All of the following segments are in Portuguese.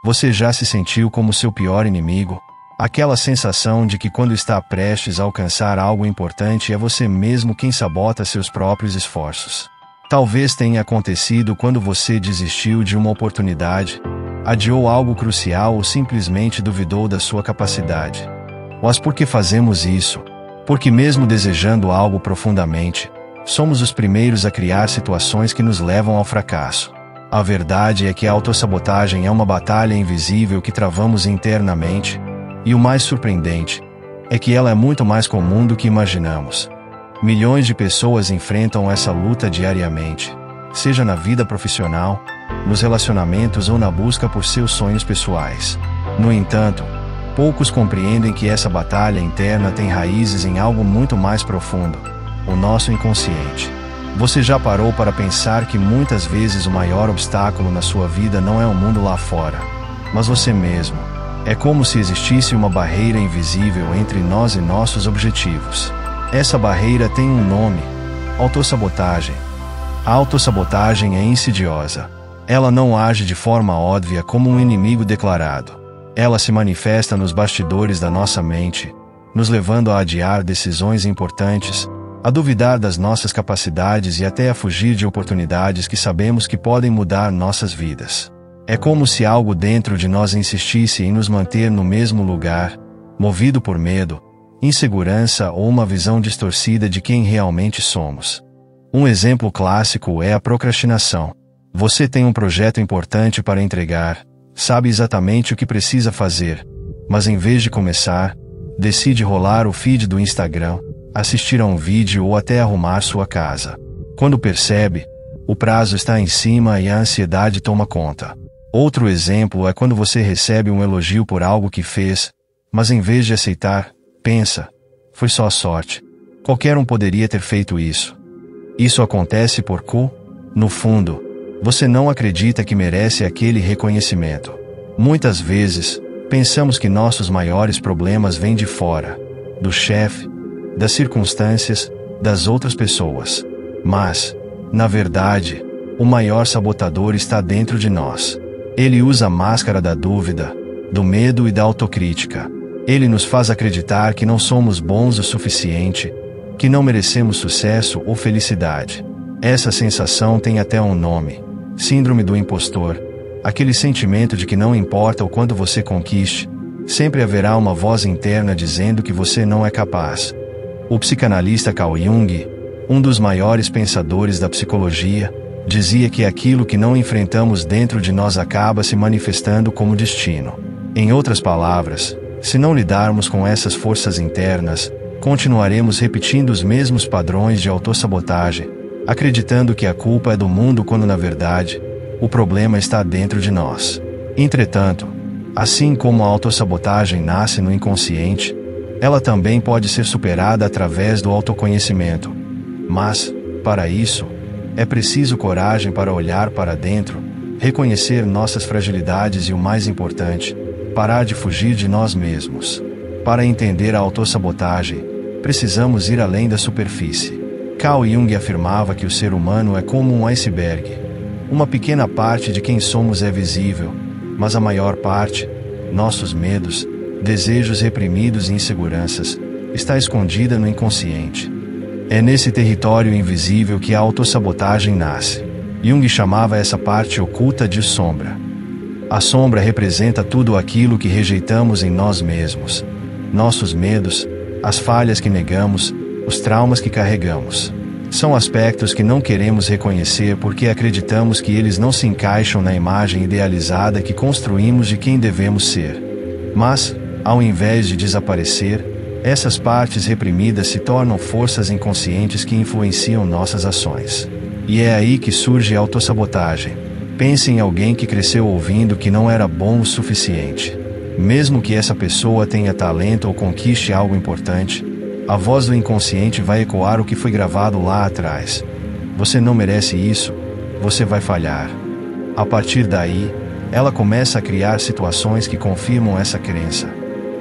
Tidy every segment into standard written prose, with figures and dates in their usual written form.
Você já se sentiu como seu pior inimigo? Aquela sensação de que quando está prestes a alcançar algo importante é você mesmo quem sabota seus próprios esforços. Talvez tenha acontecido quando você desistiu de uma oportunidade, adiou algo crucial ou simplesmente duvidou da sua capacidade. Mas por que fazemos isso? Porque mesmo desejando algo profundamente, somos os primeiros a criar situações que nos levam ao fracasso. A verdade é que a autossabotagem é uma batalha invisível que travamos internamente, e o mais surpreendente é que ela é muito mais comum do que imaginamos. Milhões de pessoas enfrentam essa luta diariamente, seja na vida profissional, nos relacionamentos ou na busca por seus sonhos pessoais. No entanto, poucos compreendem que essa batalha interna tem raízes em algo muito mais profundo: o nosso inconsciente. Você já parou para pensar que muitas vezes o maior obstáculo na sua vida não é o mundo lá fora, mas você mesmo? É como se existisse uma barreira invisível entre nós e nossos objetivos. Essa barreira tem um nome: autossabotagem. A autossabotagem é insidiosa. Ela não age de forma óbvia como um inimigo declarado. Ela se manifesta nos bastidores da nossa mente, nos levando a adiar decisões importantes, a duvidar das nossas capacidades e até a fugir de oportunidades que sabemos que podem mudar nossas vidas. É como se algo dentro de nós insistisse em nos manter no mesmo lugar, movido por medo, insegurança ou uma visão distorcida de quem realmente somos. Um exemplo clássico é a procrastinação. Você tem um projeto importante para entregar, sabe exatamente o que precisa fazer, mas em vez de começar, decide rolar o feed do Instagram, assistir a um vídeo ou até arrumar sua casa. Quando percebe, o prazo está em cima e a ansiedade toma conta. Outro exemplo é quando você recebe um elogio por algo que fez, mas em vez de aceitar, pensa: foi só sorte. Qualquer um poderia ter feito isso. Isso acontece porque, no fundo, você não acredita que merece aquele reconhecimento. Muitas vezes, pensamos que nossos maiores problemas vêm de fora, do chefe, das circunstâncias, das outras pessoas. Mas, na verdade, o maior sabotador está dentro de nós. Ele usa a máscara da dúvida, do medo e da autocrítica. Ele nos faz acreditar que não somos bons o suficiente, que não merecemos sucesso ou felicidade. Essa sensação tem até um nome: síndrome do impostor. Aquele sentimento de que não importa o quanto você conquiste, sempre haverá uma voz interna dizendo que você não é capaz. O psicanalista Carl Jung, um dos maiores pensadores da psicologia, dizia que aquilo que não enfrentamos dentro de nós acaba se manifestando como destino. Em outras palavras, se não lidarmos com essas forças internas, continuaremos repetindo os mesmos padrões de autossabotagem, acreditando que a culpa é do mundo quando na verdade, o problema está dentro de nós. Entretanto, assim como a autossabotagem nasce no inconsciente, ela também pode ser superada através do autoconhecimento. Mas, para isso, é preciso coragem para olhar para dentro, reconhecer nossas fragilidades e, o mais importante, parar de fugir de nós mesmos. Para entender a autossabotagem, precisamos ir além da superfície. Carl Jung afirmava que o ser humano é como um iceberg. Uma pequena parte de quem somos é visível, mas a maior parte, nossos medos, desejos reprimidos e inseguranças, está escondida no inconsciente. É nesse território invisível que a autossabotagem nasce. Jung chamava essa parte oculta de sombra. A sombra representa tudo aquilo que rejeitamos em nós mesmos. Nossos medos, as falhas que negamos, os traumas que carregamos. São aspectos que não queremos reconhecer porque acreditamos que eles não se encaixam na imagem idealizada que construímos de quem devemos ser. Mas, ao invés de desaparecer, essas partes reprimidas se tornam forças inconscientes que influenciam nossas ações. E é aí que surge a autossabotagem. Pense em alguém que cresceu ouvindo que não era bom o suficiente. Mesmo que essa pessoa tenha talento ou conquiste algo importante, a voz do inconsciente vai ecoar o que foi gravado lá atrás. Você não merece isso, você vai falhar. A partir daí, ela começa a criar situações que confirmam essa crença.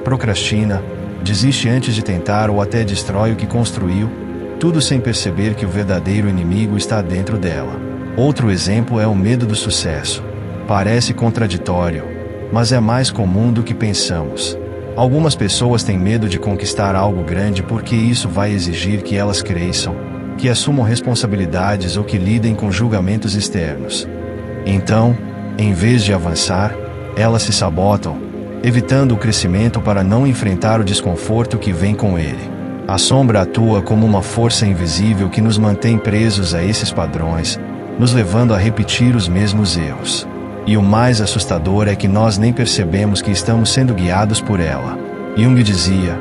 Procrastina, desiste antes de tentar ou até destrói o que construiu, tudo sem perceber que o verdadeiro inimigo está dentro dela. Outro exemplo é o medo do sucesso. Parece contraditório, mas é mais comum do que pensamos. Algumas pessoas têm medo de conquistar algo grande porque isso vai exigir que elas cresçam, que assumam responsabilidades ou que lidem com julgamentos externos. Então, em vez de avançar, elas se sabotam, evitando o crescimento para não enfrentar o desconforto que vem com ele. A sombra atua como uma força invisível que nos mantém presos a esses padrões, nos levando a repetir os mesmos erros. E o mais assustador é que nós nem percebemos que estamos sendo guiados por ela. Jung dizia: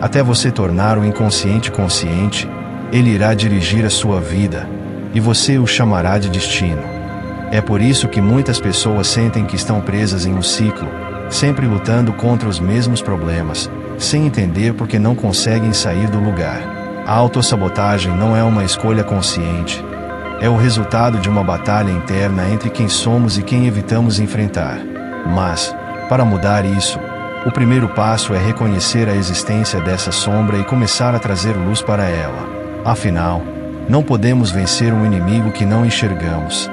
até você tornar o inconsciente consciente, ele irá dirigir a sua vida, e você o chamará de destino. É por isso que muitas pessoas sentem que estão presas em um ciclo, sempre lutando contra os mesmos problemas, sem entender porque não conseguem sair do lugar. A autossabotagem não é uma escolha consciente. É o resultado de uma batalha interna entre quem somos e quem evitamos enfrentar. Mas, para mudar isso, o primeiro passo é reconhecer a existência dessa sombra e começar a trazer luz para ela. Afinal, não podemos vencer um inimigo que não enxergamos.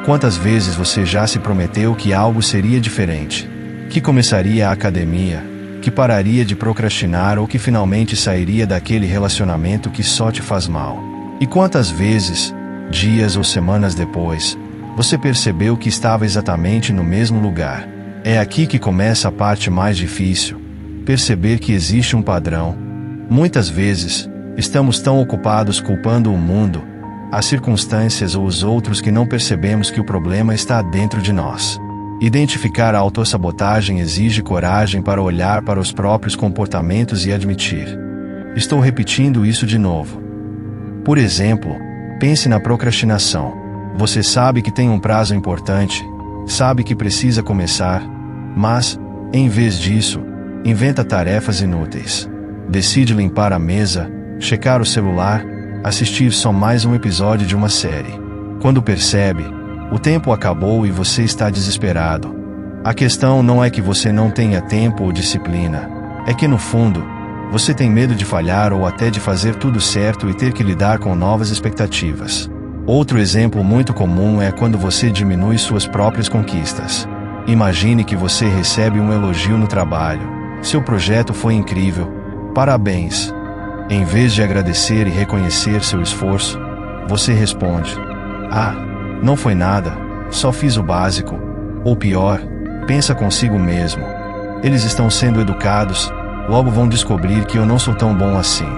Quantas vezes você já se prometeu que algo seria diferente? Que começaria a academia? Que pararia de procrastinar ou que finalmente sairia daquele relacionamento que só te faz mal? E quantas vezes, dias ou semanas depois, você percebeu que estava exatamente no mesmo lugar? É aqui que começa a parte mais difícil: perceber que existe um padrão. Muitas vezes, estamos tão ocupados culpando o mundo, as circunstâncias ou os outros que não percebemos que o problema está dentro de nós. Identificar a autossabotagem exige coragem para olhar para os próprios comportamentos e admitir: estou repetindo isso de novo. Por exemplo, pense na procrastinação. Você sabe que tem um prazo importante, sabe que precisa começar, mas, em vez disso, inventa tarefas inúteis. Decide limpar a mesa, checar o celular, assistir só mais um episódio de uma série. Quando percebe, o tempo acabou e você está desesperado. A questão não é que você não tenha tempo ou disciplina, é que no fundo, você tem medo de falhar ou até de fazer tudo certo e ter que lidar com novas expectativas. Outro exemplo muito comum é quando você diminui suas próprias conquistas. Imagine que você recebe um elogio no trabalho. Seu projeto foi incrível. Parabéns! Em vez de agradecer e reconhecer seu esforço, você responde: ah, não foi nada, só fiz o básico. Ou pior, pensa consigo mesmo: eles estão sendo educados, logo vão descobrir que eu não sou tão bom assim.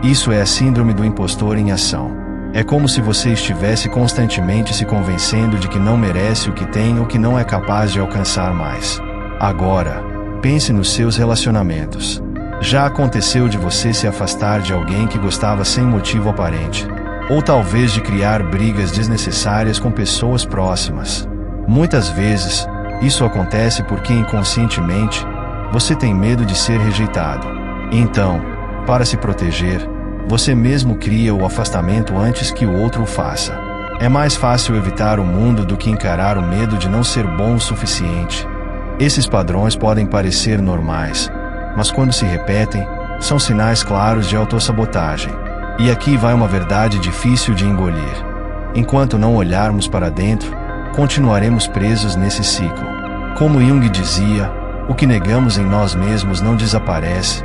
Isso é a síndrome do impostor em ação. É como se você estivesse constantemente se convencendo de que não merece o que tem ou que não é capaz de alcançar mais. Agora, pense nos seus relacionamentos. Já aconteceu de você se afastar de alguém que gostava sem motivo aparente? Ou talvez de criar brigas desnecessárias com pessoas próximas? Muitas vezes, isso acontece porque inconscientemente, você tem medo de ser rejeitado. Então, para se proteger, você mesmo cria o afastamento antes que o outro o faça. É mais fácil evitar o mundo do que encarar o medo de não ser bom o suficiente. Esses padrões podem parecer normais, mas quando se repetem, são sinais claros de autossabotagem. E aqui vai uma verdade difícil de engolir. Enquanto não olharmos para dentro, continuaremos presos nesse ciclo. Como Jung dizia, o que negamos em nós mesmos não desaparece,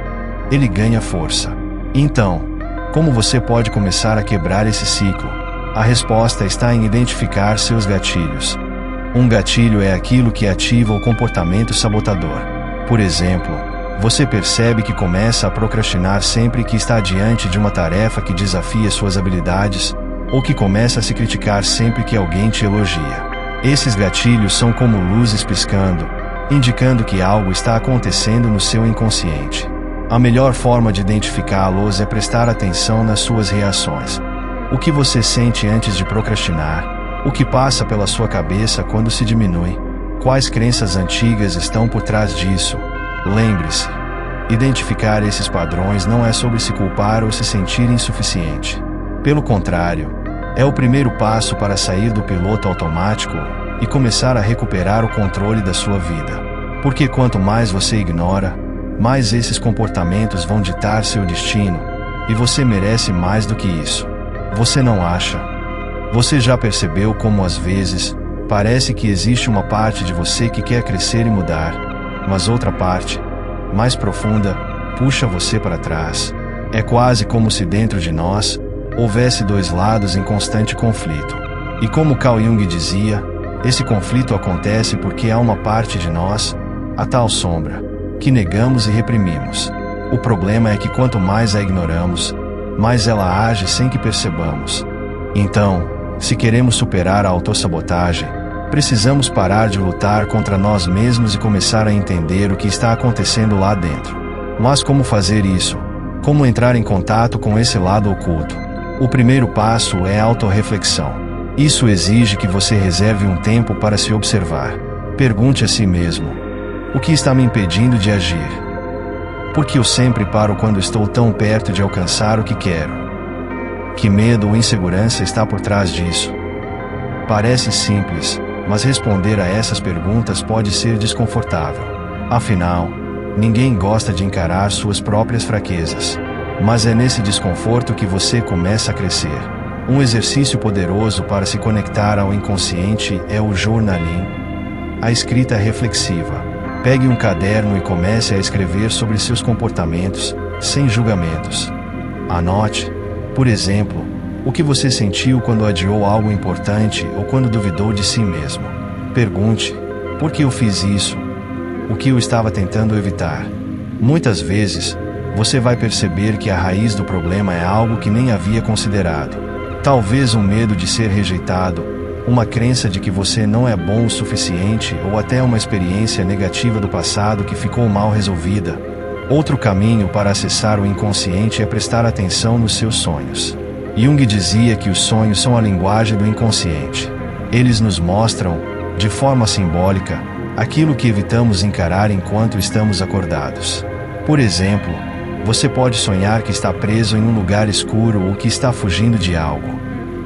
ele ganha força. Então, como você pode começar a quebrar esse ciclo? A resposta está em identificar seus gatilhos. Um gatilho é aquilo que ativa o comportamento sabotador. Por exemplo, você percebe que começa a procrastinar sempre que está diante de uma tarefa que desafia suas habilidades, ou que começa a se criticar sempre que alguém te elogia. Esses gatilhos são como luzes piscando, indicando que algo está acontecendo no seu inconsciente. A melhor forma de identificá-los é prestar atenção nas suas reações. O que você sente antes de procrastinar? O que passa pela sua cabeça quando se diminui? Quais crenças antigas estão por trás disso? Lembre-se, identificar esses padrões não é sobre se culpar ou se sentir insuficiente. Pelo contrário, é o primeiro passo para sair do piloto automático e começar a recuperar o controle da sua vida. Porque quanto mais você ignora, mais esses comportamentos vão ditar seu destino, e você merece mais do que isso. Você não acha? Você já percebeu como às vezes, Parece que existe uma parte de você que quer crescer e mudar, mas outra parte, mais profunda, puxa você para trás. É quase como se dentro de nós houvesse dois lados em constante conflito. E como Carl Jung dizia, esse conflito acontece porque há uma parte de nós, a tal sombra, que negamos e reprimimos. O problema é que quanto mais a ignoramos, mais ela age sem que percebamos. Então, se queremos superar a autossabotagem, precisamos parar de lutar contra nós mesmos e começar a entender o que está acontecendo lá dentro. Mas como fazer isso? Como entrar em contato com esse lado oculto? O primeiro passo é a autorreflexão. Isso exige que você reserve um tempo para se observar. Pergunte a si mesmo: o que está me impedindo de agir? Por que eu sempre paro quando estou tão perto de alcançar o que quero? Que medo ou insegurança está por trás disso? Parece simples, mas responder a essas perguntas pode ser desconfortável. Afinal, ninguém gosta de encarar suas próprias fraquezas. Mas é nesse desconforto que você começa a crescer. Um exercício poderoso para se conectar ao inconsciente é o journaling, a escrita reflexiva. Pegue um caderno e comece a escrever sobre seus comportamentos, sem julgamentos. Anote, por exemplo, o que você sentiu quando adiou algo importante ou quando duvidou de si mesmo. Pergunte: por que eu fiz isso? O que eu estava tentando evitar? Muitas vezes, você vai perceber que a raiz do problema é algo que nem havia considerado. Talvez um medo de ser rejeitado, uma crença de que você não é bom o suficiente ou até uma experiência negativa do passado que ficou mal resolvida. Outro caminho para acessar o inconsciente é prestar atenção nos seus sonhos. Jung dizia que os sonhos são a linguagem do inconsciente. Eles nos mostram, de forma simbólica, aquilo que evitamos encarar enquanto estamos acordados. Por exemplo, você pode sonhar que está preso em um lugar escuro ou que está fugindo de algo.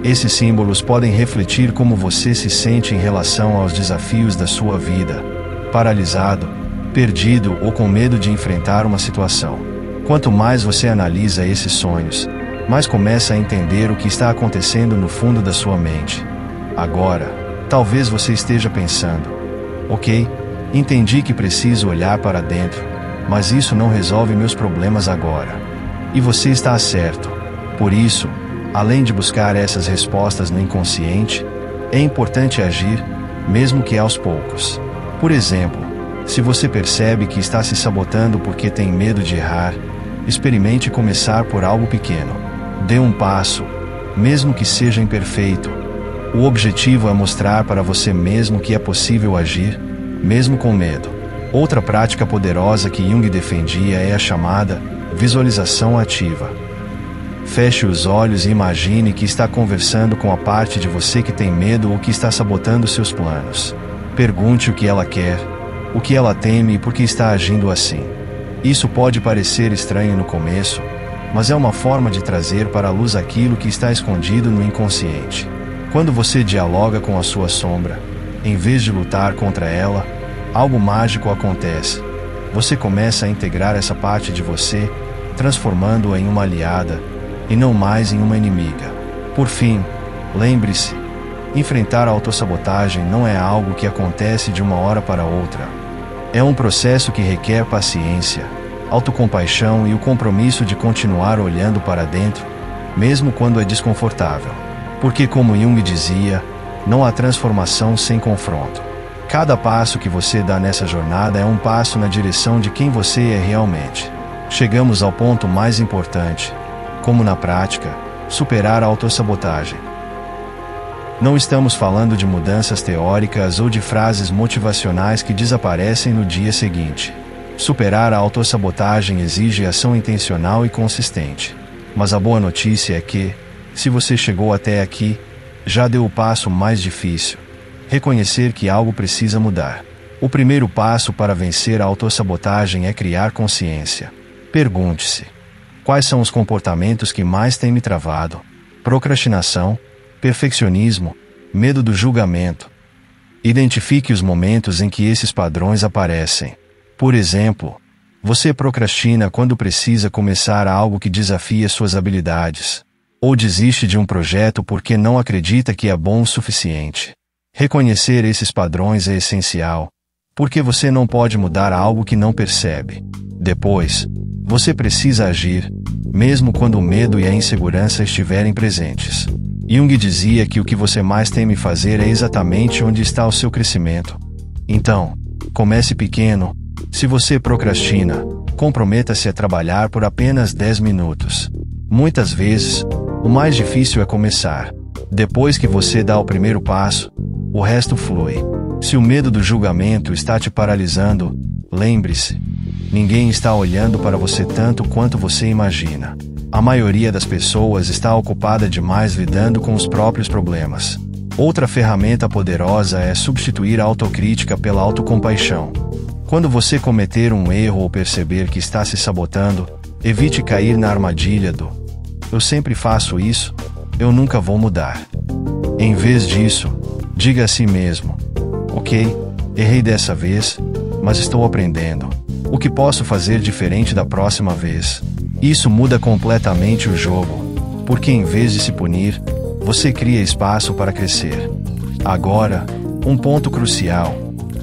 Esses símbolos podem refletir como você se sente em relação aos desafios da sua vida: paralisado, perdido ou com medo de enfrentar uma situação. Quanto mais você analisa esses sonhos, mais começa a entender o que está acontecendo no fundo da sua mente. Agora, talvez você esteja pensando: ok, entendi que preciso olhar para dentro, mas isso não resolve meus problemas agora. E você está certo. Por isso, além de buscar essas respostas no inconsciente, é importante agir, mesmo que aos poucos. Por exemplo, se você percebe que está se sabotando porque tem medo de errar, experimente começar por algo pequeno. Dê um passo, mesmo que seja imperfeito. O objetivo é mostrar para você mesmo que é possível agir, mesmo com medo. Outra prática poderosa que Jung defendia é a chamada visualização ativa. Feche os olhos e imagine que está conversando com a parte de você que tem medo ou que está sabotando seus planos. Pergunte o que ela quer, o que ela teme e por que está agindo assim. Isso pode parecer estranho no começo, mas é uma forma de trazer para a luz aquilo que está escondido no inconsciente. Quando você dialoga com a sua sombra, em vez de lutar contra ela, algo mágico acontece. Você começa a integrar essa parte de você, transformando-a em uma aliada, e não mais em uma inimiga. Por fim, lembre-se, enfrentar a autossabotagem não é algo que acontece de uma hora para outra. É um processo que requer paciência, autocompaixão e o compromisso de continuar olhando para dentro, mesmo quando é desconfortável. Porque, como Jung dizia, não há transformação sem confronto. Cada passo que você dá nessa jornada é um passo na direção de quem você é realmente. Chegamos ao ponto mais importante: como na prática, superar a autossabotagem. Não estamos falando de mudanças teóricas ou de frases motivacionais que desaparecem no dia seguinte. Superar a autossabotagem exige ação intencional e consistente. Mas a boa notícia é que, se você chegou até aqui, já deu o passo mais difícil: reconhecer que algo precisa mudar. O primeiro passo para vencer a autossabotagem é criar consciência. Pergunte-se: quais são os comportamentos que mais têm me travado? Procrastinação, perfeccionismo, medo do julgamento. Identifique os momentos em que esses padrões aparecem. Por exemplo, você procrastina quando precisa começar algo que desafia suas habilidades, ou desiste de um projeto porque não acredita que é bom o suficiente. Reconhecer esses padrões é essencial, porque você não pode mudar algo que não percebe. Depois, você precisa agir, mesmo quando o medo e a insegurança estiverem presentes. Jung dizia que o que você mais teme fazer é exatamente onde está o seu crescimento. Então, comece pequeno. Se você procrastina, comprometa-se a trabalhar por apenas 10 minutos. Muitas vezes, o mais difícil é começar. Depois que você dá o primeiro passo, o resto flui. Se o medo do julgamento está te paralisando, lembre-se: ninguém está olhando para você tanto quanto você imagina. A maioria das pessoas está ocupada demais lidando com os próprios problemas. Outra ferramenta poderosa é substituir a autocrítica pela autocompaixão. Quando você cometer um erro ou perceber que está se sabotando, evite cair na armadilha do "eu sempre faço isso, eu nunca vou mudar". Em vez disso, diga a si mesmo: ok, errei dessa vez, mas estou aprendendo. O que posso fazer diferente da próxima vez? Isso muda completamente o jogo, porque em vez de se punir, você cria espaço para crescer. Agora, um ponto crucial: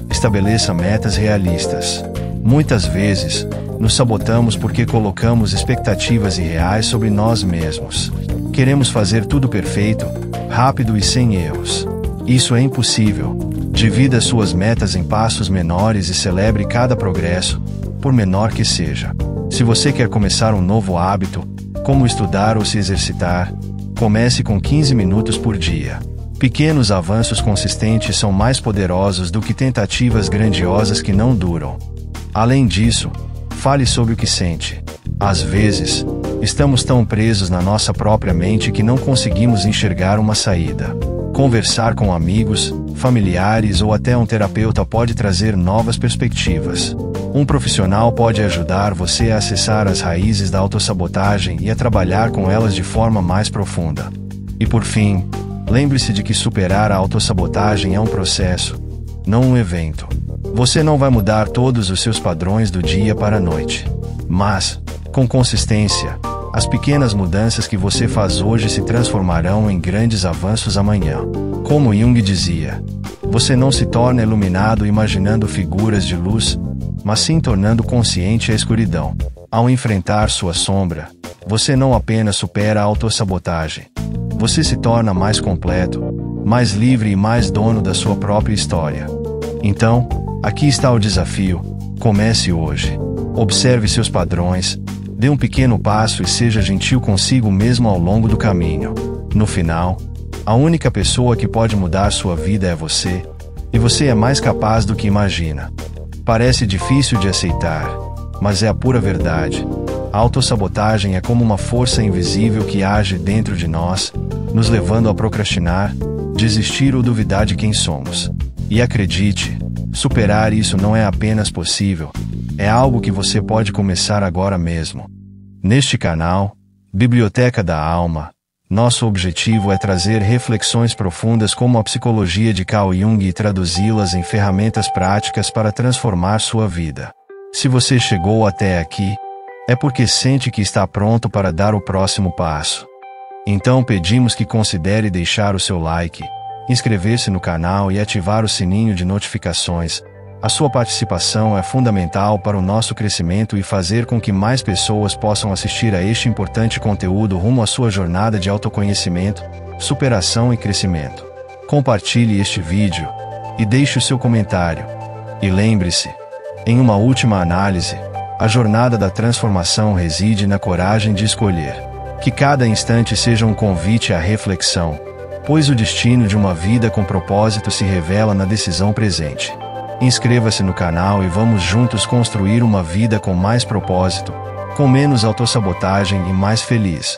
estabeleça metas realistas. Muitas vezes, nos sabotamos porque colocamos expectativas irreais sobre nós mesmos. Queremos fazer tudo perfeito, rápido e sem erros. Isso é impossível. Divida suas metas em passos menores e celebre cada progresso, por menor que seja. Se você quer começar um novo hábito, como estudar ou se exercitar, comece com 15 minutos por dia. Pequenos avanços consistentes são mais poderosos do que tentativas grandiosas que não duram. Além disso, fale sobre o que sente. Às vezes, estamos tão presos na nossa própria mente que não conseguimos enxergar uma saída. Conversar com amigos, familiares ou até um terapeuta pode trazer novas perspectivas. Um profissional pode ajudar você a acessar as raízes da autossabotagem e a trabalhar com elas de forma mais profunda. E por fim, lembre-se de que superar a autossabotagem é um processo, não um evento. Você não vai mudar todos os seus padrões do dia para a noite. Mas, com consistência, as pequenas mudanças que você faz hoje se transformarão em grandes avanços amanhã. Como Jung dizia, você não se torna iluminado imaginando figuras de luz, mas sim tornando consciente a escuridão. Ao enfrentar sua sombra, você não apenas supera a autossabotagem, você se torna mais completo, mais livre e mais dono da sua própria história. Então, aqui está o desafio: comece hoje. Observe seus padrões, dê um pequeno passo e seja gentil consigo mesmo ao longo do caminho. No final, a única pessoa que pode mudar sua vida é você, e você é mais capaz do que imagina. Parece difícil de aceitar, mas é a pura verdade. A autossabotagem é como uma força invisível que age dentro de nós, nos levando a procrastinar, desistir ou duvidar de quem somos. E acredite, superar isso não é apenas possível, é algo que você pode começar agora mesmo. Neste canal, Biblioteca da Alma, nosso objetivo é trazer reflexões profundas como a psicologia de Carl Jung e traduzi-las em ferramentas práticas para transformar sua vida. Se você chegou até aqui, é porque sente que está pronto para dar o próximo passo. Então pedimos que considere deixar o seu like, inscrever-se no canal e ativar o sininho de notificações. A sua participação é fundamental para o nosso crescimento e fazer com que mais pessoas possam assistir a este importante conteúdo rumo à sua jornada de autoconhecimento, superação e crescimento. Compartilhe este vídeo e deixe o seu comentário. E lembre-se, em uma última análise, a jornada da transformação reside na coragem de escolher. Que cada instante seja um convite à reflexão, pois o destino de uma vida com propósito se revela na decisão presente. Inscreva-se no canal e vamos juntos construir uma vida com mais propósito, com menos autossabotagem e mais feliz.